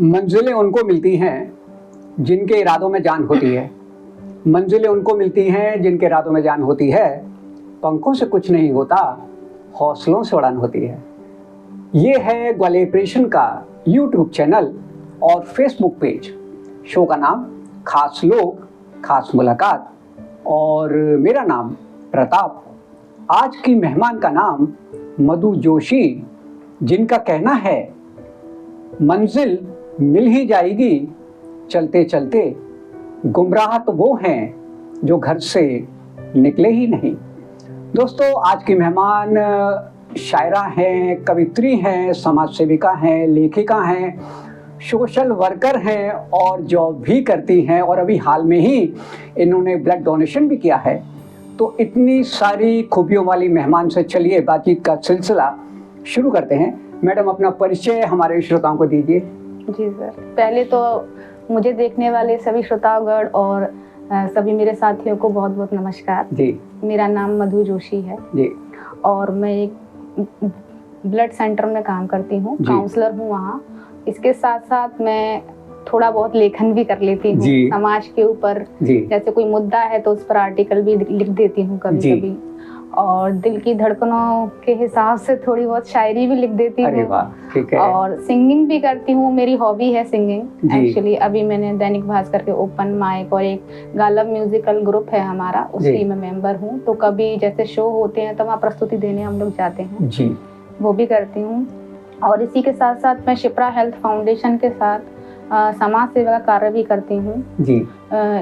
मंजिलें उनको मिलती हैं जिनके इरादों में जान होती है। मंजिलें उनको मिलती हैं जिनके इरादों में जान होती है। पंखों से कुछ नहीं होता, हौसलों से उड़ान होती है। ये है ग्वालियर क्रिएशन का यूट्यूब चैनल और फेसबुक पेज। शो का नाम खास लोग खास मुलाकात और मेरा नाम प्रताप। आज की मेहमान का नाम मधु जोशी, जिनका कहना है मंजिल मिल ही जाएगी चलते चलते, गुमराह तो वो हैं जो घर से निकले ही नहीं। दोस्तों, आज की मेहमान शायरा हैं, कवित्री हैं, समाज सेविका हैं, लेखिका हैं, सोशल वर्कर हैं और जॉब भी करती हैं और अभी हाल में ही इन्होंने ब्लड डोनेशन भी किया है। तो इतनी सारी खूबियों वाली मेहमान से चलिए बातचीत का सिलसिला शुरू करते हैं। मैडम, अपना परिचय हमारे श्रोताओं को दीजिए। जी सर, पहले तो मुझे देखने वाले सभी श्रोतागण और सभी मेरे साथियों को बहुत बहुत नमस्कार जी। मेरा नाम मधु जोशी है जी। और मैं एक ब्लड सेंटर में काम करती हूँ, काउंसलर हूँ वहाँ। इसके साथ साथ मैं थोड़ा बहुत लेखन भी कर लेती हूँ समाज के ऊपर। जैसे कोई मुद्दा है तो उस पर आर्टिकल भी लिख देती हूँ कभी कभी, और दिल की धड़कनों के हिसाब से थोड़ी बहुत शायरी भी लिख देती हूँ। ठीक है। और सिंगिंग भी करती हूँ, मेरी हॉबी है सिंगिंग एक्चुअली। अभी मैंने दैनिक भास्कर के ओपन माइक और एक गालब म्यूजिकल ग्रुप है हमारा, उसकी मैं मेंबर हूँ। तो कभी जैसे शो होते हैं तो वहाँ प्रस्तुति देने हम लोग जाते हैं जी, वो भी करती हूँ। और इसी के साथ साथ मैं शिप्रा हेल्थ फाउंडेशन के साथ समाज सेवा का कार्य भी करती हूँ जी,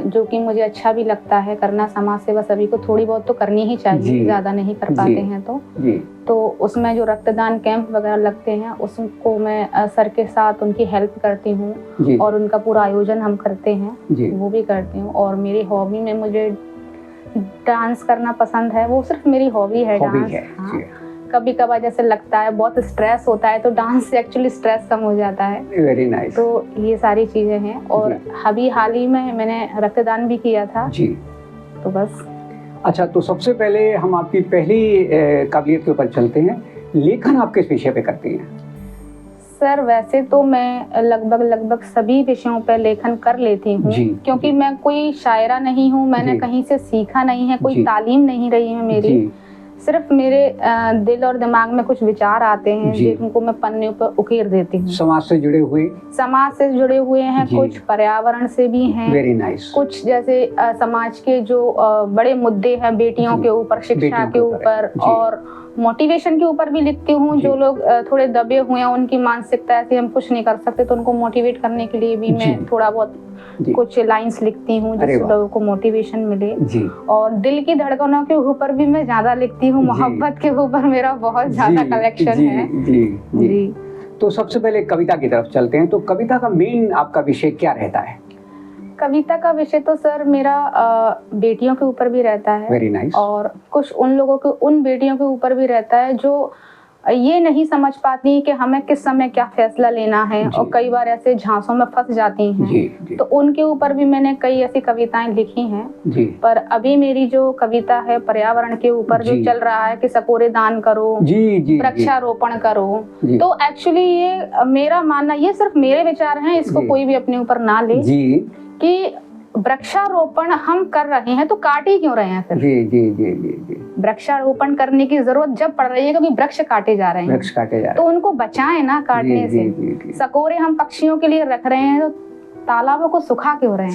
जो कि मुझे अच्छा भी लगता है करना। समाज सेवा सभी को थोड़ी बहुत तो करनी ही चाहिए, ज्यादा नहीं कर पाते हैं तो उसमें जो रक्तदान कैंप वगैरह लगते हैं उसको मैं सर के साथ उनकी हेल्प करती हूँ और उनका पूरा आयोजन हम करते हैं, वो भी करती हूँ। और मेरी हॉबी में मुझे डांस करना पसंद है, वो सिर्फ मेरी हॉबी है डांस। कभी कभार जैसे लगता है बहुत स्ट्रेस होता है तो डांस से एक्चुअली स्ट्रेस कम हो जाता है। Very nice. तो ये सारी चीजें हैं। और अभी हाल ही में मैंने रक्तदान भी किया था जी, तो बस। अच्छा, तो सबसे पहले हम आपकी पहली काबिलियत के ऊपर चलते हैं। लेखन आप किस विषय पे करती हैं? सर, वैसे तो मैं लगभग सभी विषयों पे लेखन कर लेती हूँ, क्योंकि मैं कोई शायरा नहीं हूँ, मैंने कहीं से सीखा नहीं है, कोई तालीम नहीं रही है मेरी। सिर्फ मेरे दिल और दिमाग में कुछ विचार आते हैं जिनको मैं पन्ने पर उकेर देती हूँ। समाज से जुड़े हुए हैं, कुछ पर्यावरण से भी हैं। Very nice. कुछ जैसे समाज के जो बड़े मुद्दे हैं, बेटियों के ऊपर, शिक्षा के ऊपर और मोटिवेशन के ऊपर भी लिखती हूँ। जो लोग थोड़े दबे हुए हैं, उनकी मानसिकता ऐसी हम कुछ नहीं कर सकते, तो उनको मोटिवेट करने के लिए भी मैं थोड़ा बहुत कुछ लाइंस लिखती हूँ जिससे लोगों को मोटिवेशन मिले। और दिल की धड़कनों के ऊपर भी मैं ज्यादा लिखती हूँ, मोहब्बत के ऊपर मेरा बहुत ज्यादा कलेक्शन है जी। तो सबसे पहले कविता की तरफ चलते हैं। तो कविता का मेन आपका विषय क्या रहता है? कविता का विषय तो सर मेरा बेटियों के ऊपर भी रहता है। Very nice. और कुछ उन बेटियों के ऊपर भी रहता है जो ये नहीं समझ पाती कि हमें किस समय क्या फैसला लेना है और कई बार ऐसे झांसों में फंस जाती हैं। तो उनके ऊपर भी मैंने कई ऐसी कविताएं लिखी हैं। पर अभी मेरी जो कविता है पर्यावरण के ऊपर जो चल रहा है कि सकोरे दान करो, वृक्षारोपण करो, तो एक्चुअली ये मेरा मानना, ये सिर्फ मेरे विचार हैं, इसको कोई भी अपने ऊपर ना ले कि वृक्षारोपण हम कर रहे हैं तो काट ही क्यों रहे हैं फिर? जी। वृक्षारोपण करने की जरूरत जब पड़ रही है क्योंकि वृक्ष काटे जा रहे हैं, तो उनको बचाएं ना काटने से। सकोरे हम पक्षियों के लिए रख रहे हैं तो तालाबों को सुखा क्यों रहे हैं?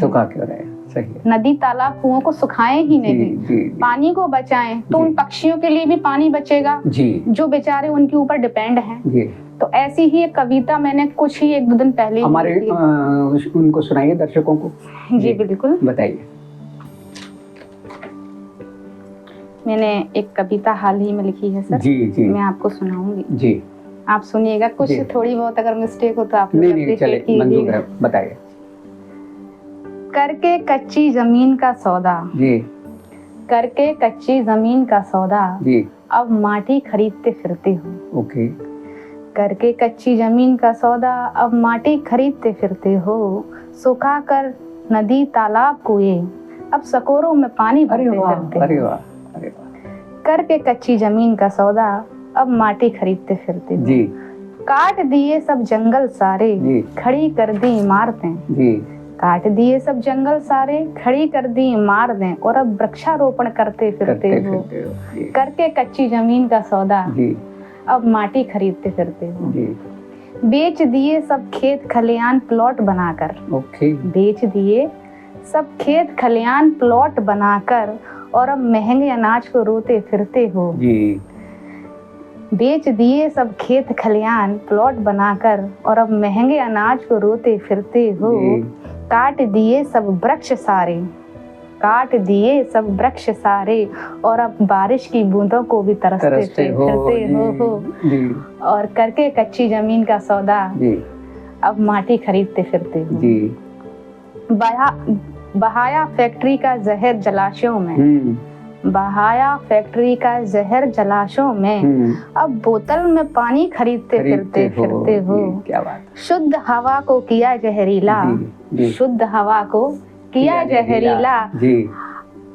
सही है। नदी तालाब कुओं को सुखाएं ही नहीं, पानी को बचाएं, तो उन पक्षियों के लिए भी पानी बचेगा जो बेचारे उनके ऊपर डिपेंड हैं। तो ऐसी ही एक कविता मैंने कुछ ही एक दो दिन पहले हमारे उनको सुनाइए दर्शकों को। जी बिल्कुल, बताइए। मैंने एक कविता हाल ही में लिखी है सर। जी। मैं आपको सुनाऊंगी जी, आप सुनिएगा। कुछ थोड़ी बहुत अगर मिस्टेक हो तो आप नहीं, बताइए। करके कच्ची जमीन का सौदा जी, करके कच्ची जमीन का सौदा जी, अब माटी खरीदते फिरते हो। ओके। करके कच्ची जमीन का सौदा अब माटी खरीदते फिरते हो, सुखा कर नदी तालाब कुएं अब सकोरों में पानी भरते फिरते हो। अरे वाह। करके कच्ची जमीन का सौदा अब माटी खरीदते फिरते हो जी, काट दिए सब जंगल सारे, जी। खड़ी कर दी इमारतें। जी। काट दिए सब जंगल सारे, खड़ी कर दी इमारतें, और अब वृक्षारोपण करते फिरते हो। जी। करके कच्ची जमीन का सौदा, जी। अब माटी खरीदते फिरते हो। जी। बेच दिए सब खेत खलियान प्लॉट बनाकर। ओके। बेच दिए सब खेत खलियान प्लॉट बनाकर, और अब महंगे अनाज को रोते फिरते हो। जी। बेच दिए सब खेत खलियान प्लॉट बनाकर, और अब महंगे अनाज को रोते फिरते हो। काट दिए सब वृक्ष सारे, काट दिए सब वृक्ष सारे, और अब बारिश की बूंदों को भी तरसते फिरते हो। जी। और करके कच्ची जमीन का सौदा, जी। अब माटी खरीदते फिरते हो। जी। बहाया फैक्ट्री का जहर जलाशयों में, बहाया फैक्ट्री का जहर जलाशयों में, अब बोतल में पानी खरीदते फिरते हो। क्या बात। शुद्ध हवा को किया जहरीला, शुद्ध हवा को किया जहरीला,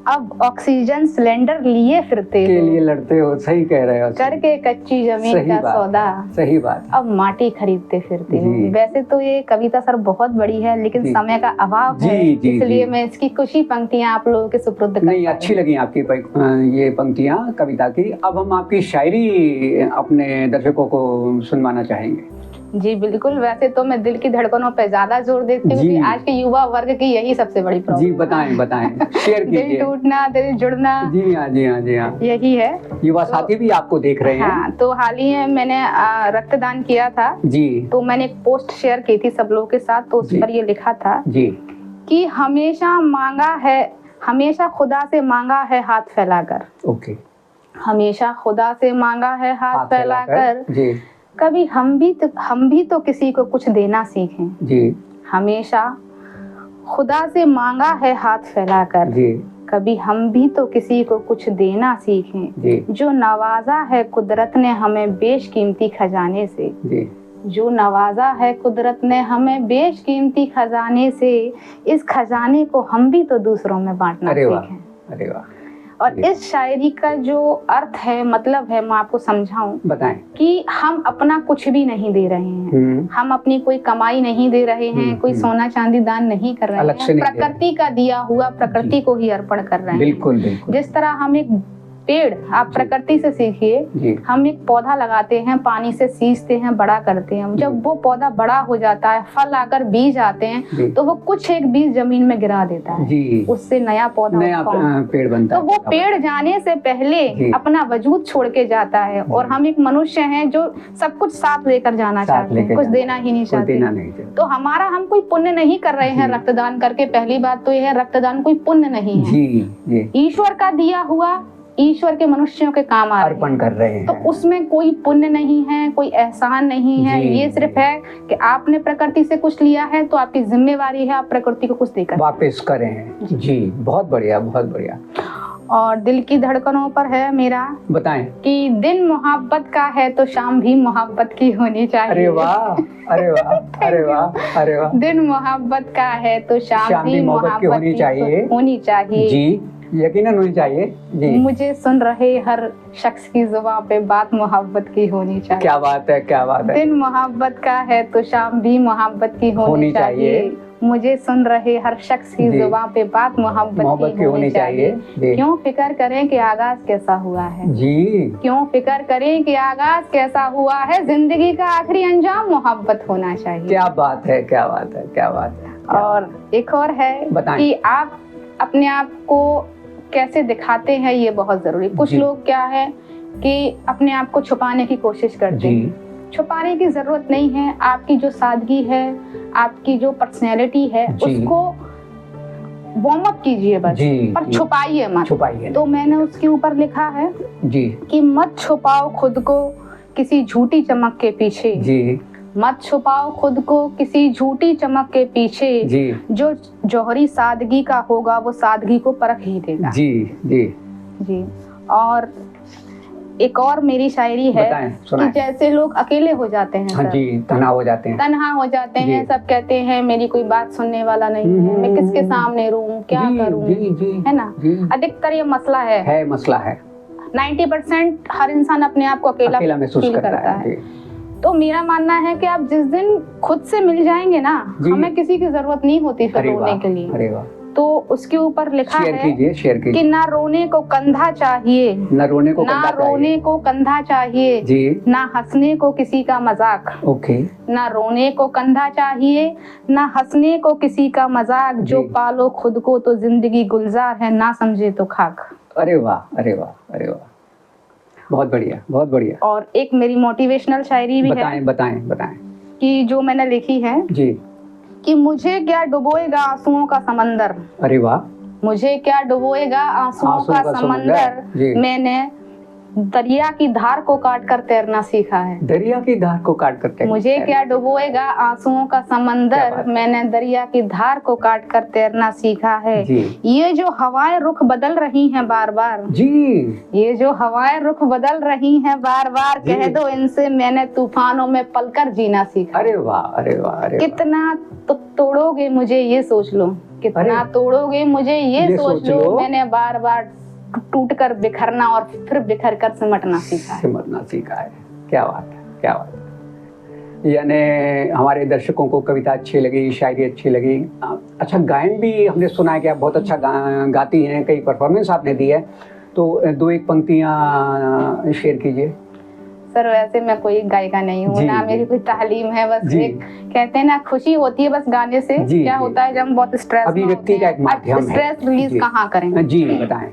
अब ऑक्सीजन सिलेंडर लिए फिरते हो। के लिए लड़ते हो, सही कह रहे हो। करके कच्ची जमीन का सौदा, सही बात, अब माटी खरीदते फिरते हो। वैसे तो ये कविता सर बहुत बड़ी है, लेकिन समय का अभाव है, इसलिए मैं इसकी कुछ ही पंक्तियां आप लोगों के सुपुर्द करता हूं। नहीं, अच्छी लगी आपकी ये पंक्तियां कविता की। अब हम आपकी शायरी अपने दर्शकों को सुनवाना चाहेंगे। जी बिल्कुल। वैसे तो मैं दिल की धड़कनों पे ज्यादा जोर देती हूँ कि आज के युवा वर्ग की यही सबसे बड़ी प्रॉब्लम। जी बताएं, बताएं, शेयर कीजिए। दिल टूटना, दिल जुड़ना। जी हाँ, जी हाँ, जी हाँ, यही है। युवा साथी भी आपको देख रहे हैं। हाँ, तो हाल ही में मैंने रक्तदान किया था जी। तो मैंने एक पोस्ट शेयर की थी सब लोगों के साथ, तो उस पर ये लिखा था जी कि हमेशा मांगा है, हमेशा खुदा से मांगा है हाथ फैलाकर। ओके। हमेशा खुदा से मांगा है हाथ फैलाकर जी। कभी हम भी तो किसी को कुछ देना सीखें जी। हमेशा खुदा से मांगा है हाथ फैलाकर जी। कभी हम भी तो किसी को कुछ देना सीखें जी। जो नवाजा है कुदरत ने हमें बेशकीमती खजाने से जी। जो नवाजा है कुदरत ने हमें बेशकीमती खजाने से, इस खजाने को हम भी तो दूसरों में बांटना सीखें। अरे वाह। और इस शायरी का जो अर्थ है, मतलब है, मैं आपको समझाऊं, बताएं कि हम अपना कुछ भी नहीं दे रहे हैं, हम अपनी कोई कमाई नहीं दे रहे हैं, कोई सोना चांदी दान नहीं कर रहे हैं, प्रकृति का दिया हुआ प्रकृति को ही अर्पण कर रहे हैं। बिल्कुल, बिल्कुल। जिस तरह हम एक पेड़, आप प्रकृति से सीखिए, हम एक पौधा लगाते हैं, पानी से सींचते हैं, बड़ा करते हैं, जब वो पौधा बड़ा हो जाता है, फल आकर बीज आते हैं, तो वो कुछ एक बीज जमीन में गिरा देता है, उससे नया पौधा, नया पेड़ बनता है। तो वो पेड़ जाने से पहले अपना वजूद छोड़ के जाता है, और हम एक मनुष्य हैं जो सब कुछ साथ लेकर जाना चाहते हैं, कुछ देना ही नहीं चाहते। तो हमारा, हम कोई पुण्य नहीं कर रहे हैं रक्तदान करके। पहली बात तो यह है, रक्तदान कोई पुण्य नहीं है, ईश्वर का दिया हुआ, ईश्वर के मनुष्यों के काम अर्पण कर रहे हैं। तो उसमें कोई पुण्य नहीं है, कोई एहसान नहीं है, ये सिर्फ है कि आपने प्रकृति से कुछ लिया है तो आपकी जिम्मेवारी है आप प्रकृति को कुछ देकर वापस करें जी। बहुत बढ़िया, बहुत बढ़िया। और दिल की धड़कनों पर है मेरा, बताएं कि दिन मोहब्बत का है तो शाम भी मोहब्बत की होनी चाहिए। अरे वाह, अरे वाह, अरे वाह, अरे वाह। दिन मोहब्बत का है तो शाम भी मोहब्बत की होनी चाहिए जी। यकीनन होनी चाहिए जी। मुझे सुन रहे हर शख्स की जुबान पे बात मोहब्बत की होनी चाहिए। क्या बात है, क्या बात है। दिन मोहब्बत का है तो शाम भी मोहब्बत की होनी चाहिए। मुझे सुन रहे हर शख्स की जुबान पे बात मोहब्बत की होनी चाहिए। क्यों फिक्र करें कि आगाज कैसा हुआ है जी। क्यों फिक्र करें कि आगाज कैसा हुआ है, जिंदगी का आखिरी अंजाम मोहब्बत होना चाहिए। क्या बात है, क्या बात है, क्या बात है। और एक और है कि आप अपने आप को कैसे दिखाते हैं, ये बहुत जरूरी। कुछ लोग क्या है कि अपने आप को छुपाने की कोशिश करते हैं। छुपाने की जरूरत नहीं है। आपकी जो सादगी है, आपकी जो पर्सनैलिटी है, उसको वार्म अप कीजिए बस, पर छुपाइए मत। तो मैंने उसके ऊपर लिखा है जी कि मत छुपाओ खुद को किसी झूठी चमक के पीछे जी। मत छुपाओ खुद को किसी झूठी चमक के पीछे जी। जो जौहरी सादगी का होगा वो सादगी को परख ही देगा जी। जी जी। और एक और मेरी शायरी है कि जैसे लोग अकेले हो जाते हैं, हाँ जी, तन्हा हो जाते हैं, सब कहते हैं मेरी कोई बात सुनने वाला नहीं है, मैं किसके सामने रोऊं, क्या करूं, है ना। अधिकतर ये मसला है 90% हर इंसान अपने आप को अकेला महसूस करता है। तो मेरा मानना है कि आप जिस दिन खुद से मिल जाएंगे ना, हमें किसी की जरूरत नहीं होती फिर रोने के लिए। अरे वाह। तो उसके ऊपर लिखा शेयर है कीजिए कि ना रोने को कंधा चाहिए, ना रोने को कंधा चाहिए जी, ना हंसने को किसी का मजाक। ओके। ना रोने को कंधा चाहिए, ना हंसने को किसी का मजाक, जो पालो खुद को तो जिंदगी गुलजार है, ना समझे तो खाक। अरे वाह, अरे वाह, अरे वाह, बहुत बढ़िया, बहुत बढ़िया। और एक मेरी मोटिवेशनल शायरी भी है, बताएं कि जो मैंने लिखी है जी, कि मुझे क्या डुबोएगा आंसुओं का समंदर। अरे वाह। मुझे क्या डुबोएगा आंसुओं का समंदर, मैंने दरिया की धार को काट कर तैरना सीखा है। दरिया की धार को काट कर तैरना। मुझे क्या डुबोएगा आंसुओं का समंदर, मैंने दरिया की धार को काट कर तैरना सीखा है। ये जो हवाएं रुख बदल रही हैं बार बार जी, ये जो हवाएं रुख बदल रही हैं बार बार, कह दो इनसे मैंने तूफानों में पलकर जीना सीखा। अरे वाह, अरे वाह, अरे कितना तोड़ोगे मुझे ये सोच लो, कितना तोड़ोगे मुझे ये सोच लो, मैंने बार बार टूट कर बिखरना और फिर बिखर कर सिमटना सीखा है। क्या बात है, क्या बात है। यानी हमारे दर्शकों को कविता अच्छी लगी, शायरी अच्छी लगी। अच्छा, गायन भी हमने सुना है कि आप बहुत अच्छा गाती हैं, कई परफॉर्मेंस आपने दी है, तो दो एक पंक्तियां शेयर कीजिए। सर वैसे मैं कोई गायिका नहीं हूँ ना, मेरी कोई तालीम है, बस एक कहते हैं ना खुशी होती है बस गाने से। क्या होता है जब हम बहुत स्ट्रेस अभिव्यक्ति का एक माध्यम है, स्ट्रेस रिलीज कहाँ करें जी, बताएं।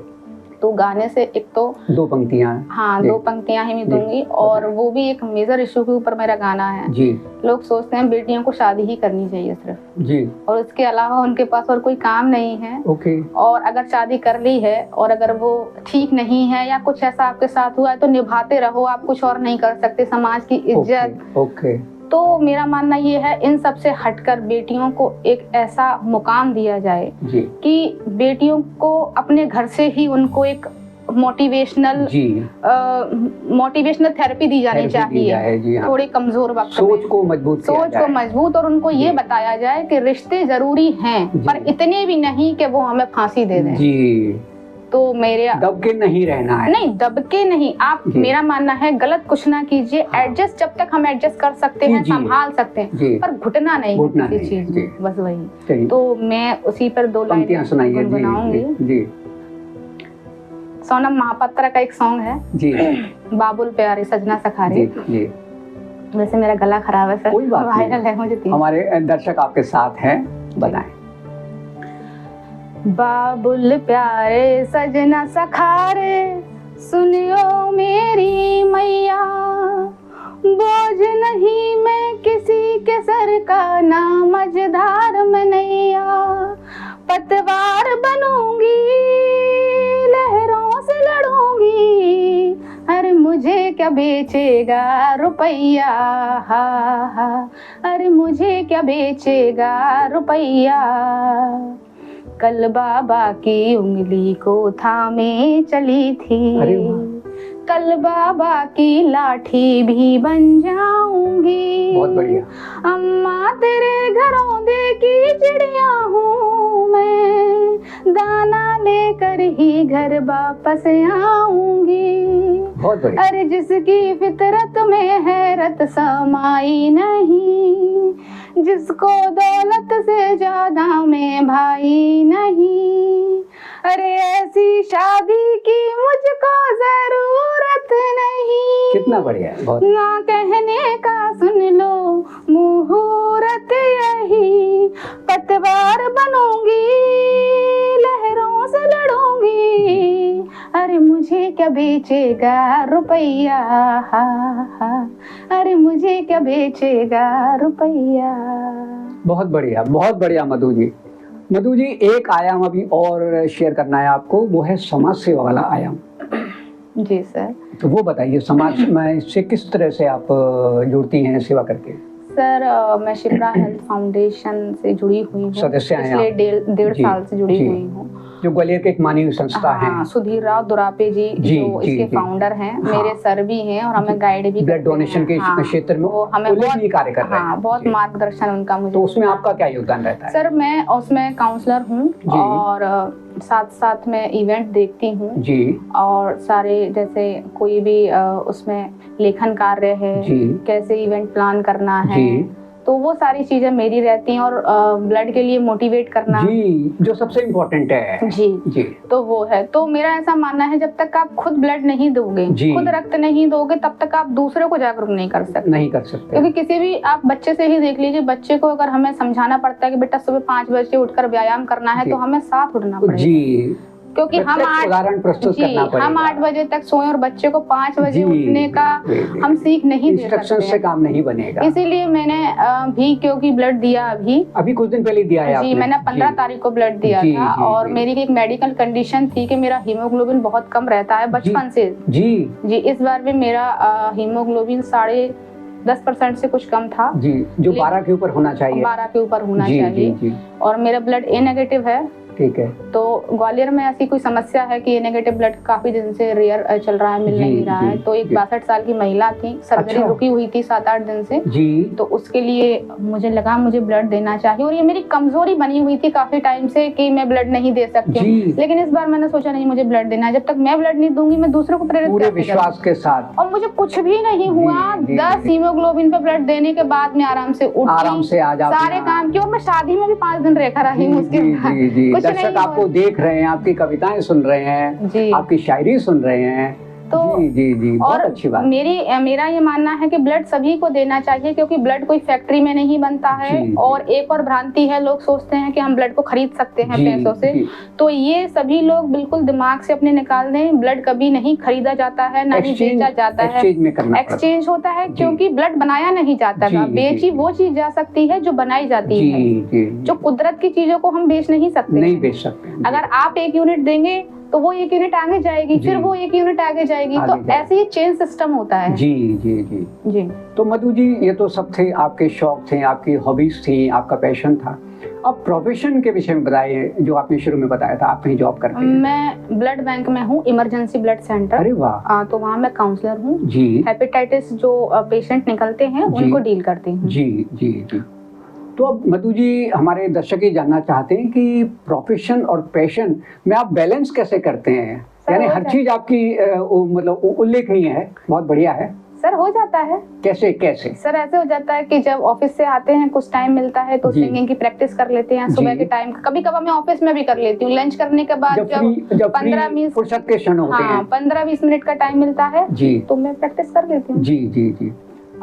तो गाने से एक तो दो पंक्तियां, हाँ 2 पंक्तियां ही मैं दूंगी, और वो भी एक मेजर इशू के ऊपर मेरा गाना है जी। लोग सोचते हैं बेटियों को शादी ही करनी चाहिए सिर्फ जी, और उसके अलावा उनके पास और कोई काम नहीं है। ओके। और अगर शादी कर ली है और अगर वो ठीक नहीं है या कुछ ऐसा आपके साथ हुआ है तो निभाते रहो, आप कुछ और नहीं कर सकते, समाज की इज्जत। ओके। तो मेरा मानना ये है इन सब से हटकर बेटियों को एक ऐसा मुकाम दिया जाए कि बेटियों को अपने घर से ही उनको एक मोटिवेशनल थेरेपी दी जानी चाहिए। थोड़ी कमजोर वक्त सोच को मजबूत और उनको ये बताया जाए कि रिश्ते जरूरी हैं पर इतने भी नहीं कि वो हमें फांसी दे दें जी। तो मेरे दबके नहीं रहना है, नहीं दबके नहीं, आप मेरा मानना है गलत कुछ ना कीजिए, एडजस्ट जब तक हम एडजस्ट कर सकते हैं, संभाल सकते हैं, पर घुटना नहीं किसी चीज में, बस वही। तो मैं उसी पर 2 लाइन गुनगुनाऊंगी। सोनम महापात्रा का एक सॉन्ग है जी, बाबुल प्यारे सजना सखारे जी। वैसे मेरा गला खराब है सर, वायरल है मुझे। हमारे दर्शक आपके साथ हैं, बताएं। बाबुल प्यारे सजना सखारे, सुनियो मेरी मैया, बोझ नहीं मैं किसी के सर का, ना मझधार में नैया, पतवार बनूंगी लहरों से लड़ूंगी, अरे मुझे क्या बेचेगा रुपैया, हा हा, अरे मुझे क्या बेचेगा रुपैया, कल बाबा की उंगली को थामे चली थी, कल बाबा की लाठी भी बन जाऊंगी। बहुत बढ़िया। अम्मा तेरे घरों दे की चिड़िया हूँ मैं, दाना लेकर ही घर वापस आऊंगी। बहुत बढ़िया। अरे जिसकी फितरत में हैरत समाई नहीं, जिसको दौलत से ज्यादा में भाई नहीं, अरे ऐसी शादी की मुझको जरूरत नहीं। कितना बढ़िया है, बहुत। ना कहने का सुन लो मुहूर्त यही, पतवार बनूंगी लहरों से लड़ूंगी, अरे मुझे क्या बेचेगा रुपैया, अरे मुझे क्या बेचेगा रुपैया। बहुत बढ़िया, बहुत बढ़िया मधु जी। मधु जी, एक आयाम अभी और शेयर करना है आपको, वो है समाज सेवा वाला आयाम। जी सर। तो वो बताइए, समाज में इससे किस तरह से आप जुड़ती हैं सेवा करके? सर मैं शिप्रा हेल्थ फाउंडेशन से जुड़ी हुई हूँ, सदस्य हैं पिछले 1.5 साल से जुड़ी हुई हूँ, जो ग्वालियर के एक मानवीय संस्था है। सुधीर राव दुरापे जी जो इसके फाउंडर हैं, मेरे सर भी हैं और हमें गाइड भी ब्लड डोनेशन के क्षेत्र में हमें बहुत कार्य कर रहे हैं, बहुत मार्गदर्शन उनका मुझे। तो उसमें आपका क्या योगदान रहता है? सर मैं उसमें काउंसलर हूँ और साथ साथ में इवेंट देखती हूँ जी, और सारे जैसे कोई भी उसमें लेखन कार्य है, जी, कैसे इवेंट प्लान करना है, जी, तो वो सारी चीजें मेरी रहती हैं। और ब्लड के लिए मोटिवेट करना जी, जो सबसे इम्पोर्टेंट है। जी जी, तो वो है। तो मेरा ऐसा मानना है जब तक आप खुद ब्लड नहीं दोगे, जी, खुद रक्त नहीं दोगे, तब तक आप दूसरों को जागरूक नहीं कर सकते। नहीं कर सकते। क्योंकि किसी भी आप बच्चे से ही देख लीजिए, बच्चे को अगर हमें समझाना पड़ता है कि बेटा सुबह 5 बजे उठकर व्यायाम करना है, जी, तो हमें साथ उठना पड़ेगा। जी, क्योंकि हम उदाहरण प्रस्तुत करना पड़ेगा। हम 8 बजे तक सोएं और बच्चे को 5 बजे जी, उठने का हम सीख नहीं दे सकते। इंस्ट्रक्शन से काम नहीं बनेगा। इसीलिए मैंने भी क्योंकि ब्लड दिया अभी कुछ दिन पहले दिया है आपने? जी, मैंने 15 तारीख को ब्लड दिया जी, था। जी, और जी, मेरी एक मेडिकल कंडीशन थी कि मेरा हीमोग्लोबिन बहुत कम रहता है बचपन से। जी, इस बार भी मेरा हीमोग्लोबिन 10.5% से कुछ कम था जी, जो 12 के ऊपर होना चाहिए। 12 के ऊपर होना जी, चाहिए। जी, जी, और मेरा ब्लड ए नेगेटिव है। ठीक है। तो ग्वालियर में ऐसी कोई समस्या है कि ए नेगेटिव ब्लड काफी दिन से रेयर चल रहा है, मिल नहीं रहा है। तो एक 62 साल की महिला थी, सर्जरी रुकी हुई थी 7-8 दिन से जी, तो उसके लिए मुझे लगा मुझे ब्लड देना चाहिए। और ये मेरी कमजोरी बनी हुई थी काफी टाइम से कि मैं ब्लड नहीं दे सकती हूँ, लेकिन इस बार मैंने सोचा नहीं, मुझे ब्लड देना है। जब तक मैं ब्लड नहीं दूंगी मैं दूसरों को प्रेरित पूरे विश्वास के साथ। और मुझे कुछ भी नहीं हुआ। 10 हीमोग्लोबिन पे ब्लड देने के बाद मैं आराम से उठी, आराम से आ जाती, सारे काम किए। और मैं शादी में भी 5 दिन रेखा रही हूँ उसके बाद। दर्शक आपको देख रहे हैं, आपकी कविताएं सुन रहे हैं, आपकी शायरी सुन रहे हैं। तो जी, जी, जी, बहुत अच्छी बात। मेरा ये मानना है कि ब्लड सभी को देना चाहिए, क्योंकि ब्लड कोई फैक्ट्री में नहीं बनता है। और एक और भ्रांति है, लोग सोचते हैं कि हम ब्लड को खरीद सकते हैं पैसों से। तो ये सभी लोग बिल्कुल दिमाग से अपने निकाल दें। ब्लड कभी नहीं खरीदा जाता है, ना ही बेचा जाता है। एक्सचेंज होता है, क्योंकि ब्लड बनाया नहीं जाता है। बेची वो चीज जा सकती है जो बनाई जाती है। जो कुदरत की चीजों को हम बेच नहीं सकते, नहीं बेच सकते। अगर आप 1 यूनिट देंगे तो वो 1 यूनिट आगे जाएगी, फिर वो 1 यूनिट आगे जाएगी। तो ऐसे ही चेन सिस्टम होता है। जी, जी, जी, जी। तो मधु जी, ये तो सब थे, आपके शौक थे, आपकी हॉबीज थी, आपका पैशन था। अब प्रोफेशन के विषय में बताइए, जो आपने शुरू में बताया था, आप कहीं जॉब करते हैं। मैं ब्लड बैंक में हूँ, इमरजेंसी ब्लड सेंटर। अरे वाह। तो वहाँ मैं काउंसलर हूँ जी। हेपेटाइटिस जो पेशेंट निकलते हैं उनको डील करती हूँ। जी, जी, जी। तो अब मधु जी, हमारे दर्शक ये जानना चाहते हैं कि प्रोफेशन और पैशन में आप बैलेंस कैसे करते हैं? यानी हर चीज आपकी मतलब उल्लेखनीय है, बहुत बढ़िया है। सर हो जाता है। कैसे कैसे? सर ऐसे हो जाता है कि जब ऑफिस से आते हैं, कुछ टाइम मिलता है तो सिंगिंग की प्रैक्टिस कर लेते हैं सुबह के टाइम। कभी कभी मैं ऑफिस में भी कर लेती हूँ, लंच करने के बाद जब 15-20 फुर्सत के क्षण होते हैं, 15-20 मिनट का टाइम मिलता है जी, तो मैं प्रैक्टिस कर लेती हूँ। जी, जी, जी।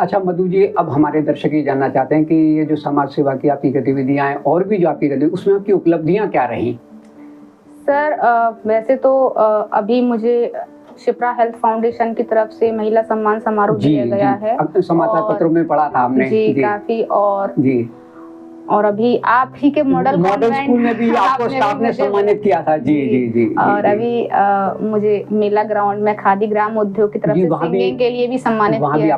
अच्छा मधु जी, अब हमारे दर्शक ये जानना चाहते हैं कि ये जो समाज सेवा की आपकी गतिविधियां हैं और भी जो आपकी गतिविधियां, उसमें आपकी उपलब्धियां क्या रही? सर वैसे तो अभी मुझे शिप्रा हेल्थ फाउंडेशन की तरफ से महिला सम्मान समारोह दिया गया है। समाचार पत्रों में पढ़ा था हमने। जी, काफी। और अभी आप ही के मॉडल स्कूल में भी आपको स्टाफ ने सम्मानित किया था। जी, जी, जी। और अभी मुझे मेला ग्राउंड में खादी ग्राम उद्योग की तरफ से सिंगिंग के लिए भी सम्मानित किया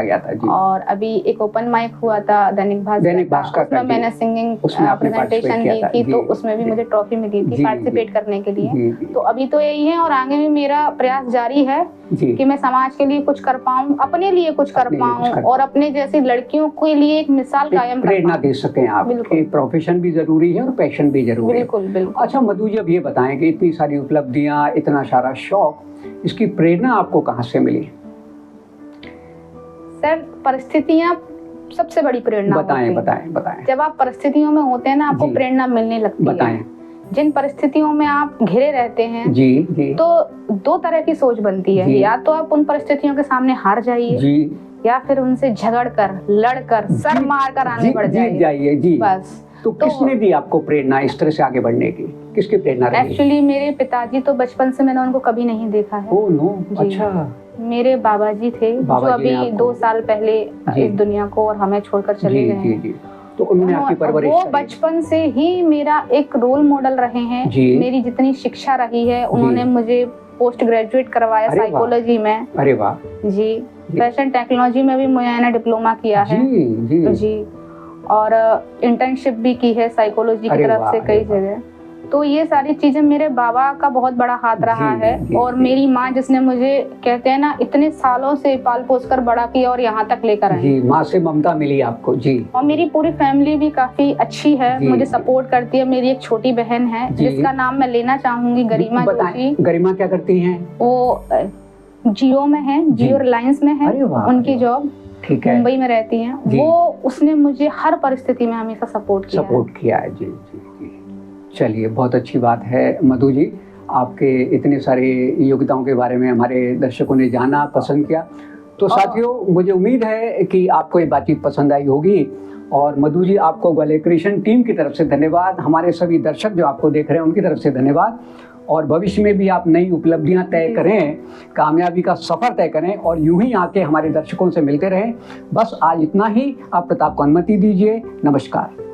गया था। जी। और अभी एक ओपन माइक हुआ था दैनिक भास्कर, उसमें मैंने सिंगिंग प्रेजेंटेशन दी थी, तो उसमें भी मुझे ट्रॉफी मिली थी पार्टिसिपेट करने के लिए। तो अभी तो यही है, और आगे भी मेरा प्रयास जारी है कि मैं समाज के लिए कुछ कर पाऊँ, अपने लिए कुछ कर पाऊँ, और अपने जैसी लड़कियों के लिए एक मिसाल कायम कर प्रेरणा दे सकें आप। प्रोफेशन भी जरूरी है और पैशन भी जरूरी है। बिल्कुल। अच्छा मधु जी, अब ये बताएं कि इतनी सारी उपलब्धियां, इतना सारा शौक, इसकी प्रेरणा आपको कहाँ से मिली? सर परिस्थितियां सबसे बड़ी प्रेरणा बताएं। जब आप परिस्थितियों में होते हैं ना, आपको प्रेरणा मिलने लगती है। जिन परिस्थितियों में आप घिरे रहते हैं जी, तो 2 तरह की सोच बनती है। या तो आप उन परिस्थितियों के सामने हार जाइए, या फिर उनसे झगड़कर, लड़कर, सर मारकर आगे बढ़ जाइए। जी। बस। तो किसने दी आपको प्रेरणा इस तरह से आगे बढ़ने की? किसकी प्रेरणा रही? एक्चुअली मेरे पिताजी तो बचपन से मैंने उनको कभी नहीं देखा है। ओह नो, अच्छा। मेरे बाबा जी थे, जो अभी 2 साल पहले इस दुनिया को और हमें छोड़कर चले गए हैं। तो उन्होंने आपकी परवरिश वो बचपन से ही मेरा एक रोल मॉडल रहे हैं। मेरी जितनी शिक्षा रही है, उन्होंने मुझे पोस्ट ग्रेजुएट करवाया साइकोलॉजी में। अरे वाह जी। फैशन टेक्नोलॉजी में भी मैंने डिप्लोमा किया है। जी। और इंटर्नशिप भी की है साइकोलॉजी की तरफ से कई जगह। तो ये सारी चीजें मेरे बाबा का बहुत बड़ा हाथ रहा है। और मेरी माँ जिसने मुझे कहते हैं ना इतने सालों से पाल पोस कर बड़ा किया और यहाँ तक लेकर आई। जी, माँ से ममता मिली आपको। जी। और मेरी पूरी फैमिली भी काफी अच्छी है, मुझे सपोर्ट करती है। मेरी एक छोटी बहन है जिसका नाम मैं लेना चाहूंगी, गरिमा जोशी। गरिमा क्या करती हैं? वो जियो में है, जियो रिलायंस में है उनकी जॉब। ठीक है। मुंबई में रहती हैं वो। उसने मुझे हर परिस्थिति में हमेशा सपोर्ट किया है। जी जी जी। चलिए, बहुत अच्छी बात है मधु जी, आपके इतने सारे योग्यताओं के बारे में हमारे दर्शकों ने जाना, पसंद किया। तो साथियों, मुझे उम्मीद है कि आपको ये बातचीत पसंद आई होगी। और मधु जी, आपको ग्वालियर क्रिएशन टीम की तरफ से धन्यवाद, हमारे सभी दर्शक जो आपको देख रहे हैं उनकी तरफ से धन्यवाद। और भविष्य में भी आप नई उपलब्धियां तय करें, कामयाबी का सफर तय करें और यूं ही आके हमारे दर्शकों से मिलते रहें। बस आज इतना ही। आप प्रताप को अनुमति दीजिए। नमस्कार।